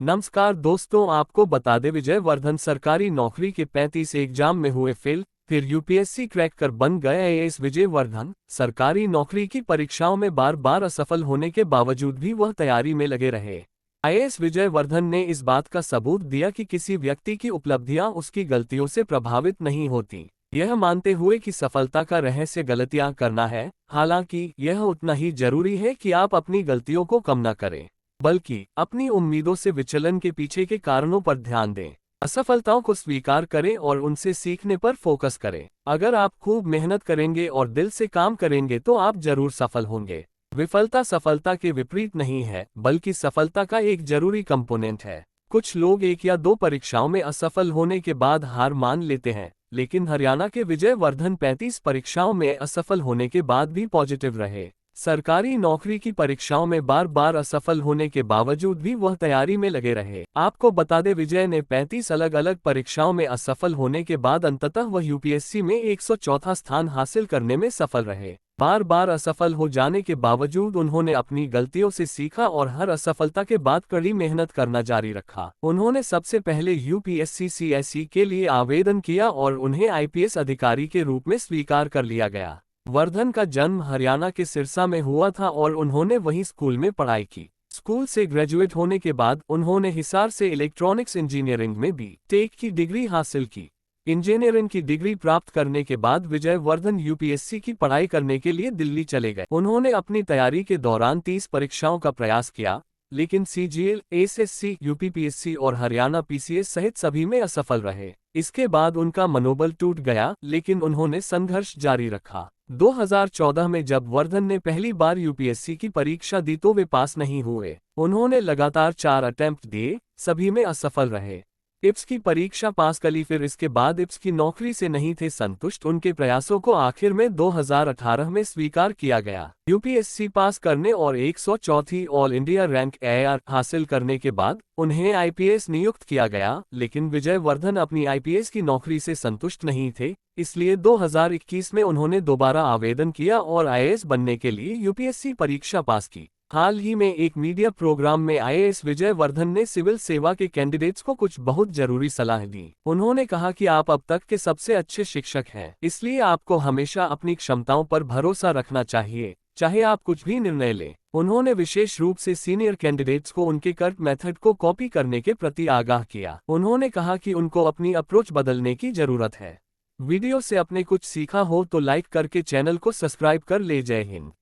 नमस्कार दोस्तों, आपको बता दें विजय वर्धन सरकारी नौकरी के 35 एग्जाम में हुए फेल, फिर यूपीएससी क्रैक कर बन गए आईएएस। विजय वर्धन सरकारी नौकरी की परीक्षाओं में बार बार असफल होने के बावजूद भी वह तैयारी में लगे रहे। आईएएस विजय वर्धन ने इस बात का सबूत दिया कि किसी व्यक्ति की उपलब्धियां उसकी गलतियों से प्रभावित नहीं होती, यह मानते हुए कि सफलता का रहस्य गलतियां करना है। हालांकि यह उतना ही जरूरी है कि आप अपनी गलतियों को कम न करें, बल्कि अपनी उम्मीदों से विचलन के पीछे के कारणों पर ध्यान दें। असफलताओं को स्वीकार करें और उनसे सीखने पर फोकस करें। अगर आप खूब मेहनत करेंगे और दिल से काम करेंगे तो आप जरूर सफल होंगे। विफलता सफलता के विपरीत नहीं है, बल्कि सफलता का एक जरूरी कंपोनेंट है। कुछ लोग एक या दो परीक्षाओं में असफल होने के बाद हार मान लेते हैं, लेकिन हरियाणा के विजय वर्धन 35 परीक्षाओं में असफल होने के बाद भी पॉजिटिव रहे। सरकारी नौकरी की परीक्षाओं में बार बार असफल होने के बावजूद भी वह तैयारी में लगे रहे। आपको बता दें, विजय ने 35 अलग अलग परीक्षाओं में असफल होने के बाद अंततः वह यूपीएससी में 104वां स्थान हासिल करने में सफल रहे। बार बार असफल हो जाने के बावजूद उन्होंने अपनी गलतियों से सीखा और हर असफलता के बाद कड़ी मेहनत करना जारी रखा। उन्होंने सबसे पहले यूपीएससी सीएसई के लिए आवेदन किया और उन्हें आईपीएस अधिकारी के रूप में स्वीकार कर लिया गया। वर्धन का जन्म हरियाणा के सिरसा में हुआ था और उन्होंने वहीं स्कूल में पढ़ाई की। स्कूल से ग्रेजुएट होने के बाद उन्होंने हिसार से इलेक्ट्रॉनिक्स इंजीनियरिंग में बी.टेक की डिग्री हासिल की। इंजीनियरिंग की डिग्री प्राप्त करने के बाद विजय वर्धन यूपीएससी की पढ़ाई करने के लिए दिल्ली चले गए। उन्होंने अपनी तैयारी के दौरान 30 परीक्षाओं का प्रयास किया, लेकिन सीजीएल, एसएससी, यूपीपीएससी और हरियाणा पीसीएस सहित सभी में असफल रहे। इसके बाद उनका मनोबल टूट गया, लेकिन उन्होंने संघर्ष जारी रखा। 2014 में जब वर्धन ने पहली बार यूपीएससी की परीक्षा दी तो वे पास नहीं हुए। उन्होंने लगातार 4 अटेम्प्ट दिए, सभी में असफल रहे। इप्स की परीक्षा पास करी, फिर इसके बाद इप्स की नौकरी से नहीं थे संतुष्ट। उनके प्रयासों को आखिर में 2018 में स्वीकार किया गया। यूपीएससी पास करने और 104वीं ऑल इंडिया रैंक एआर हासिल करने के बाद उन्हें आईपीएस नियुक्त किया गया, लेकिन विजय वर्धन अपनी आईपीएस की नौकरी से संतुष्ट नहीं थे। इसलिए 2021 में उन्होंने दोबारा आवेदन किया और आईएएस बनने के लिए यूपीएससी परीक्षा पास की। हाल ही में एक मीडिया प्रोग्राम में आईएएस विजय वर्धन ने सिविल सेवा के कैंडिडेट्स को कुछ बहुत जरूरी सलाह दी। उन्होंने कहा कि आप अब तक के सबसे अच्छे शिक्षक हैं, इसलिए आपको हमेशा अपनी क्षमताओं पर भरोसा रखना चाहिए, चाहे आप कुछ भी निर्णय लें। उन्होंने विशेष रूप से सीनियर कैंडिडेट्स को उनके कर्ट मेथड को कॉपी करने के प्रति आगाह किया। उन्होंने कहा कि उनको अपनी अप्रोच बदलने की जरूरत है। वीडियो से अपने कुछ सीखा हो तो लाइक करके चैनल को सब्सक्राइब कर ले। जय हिंद।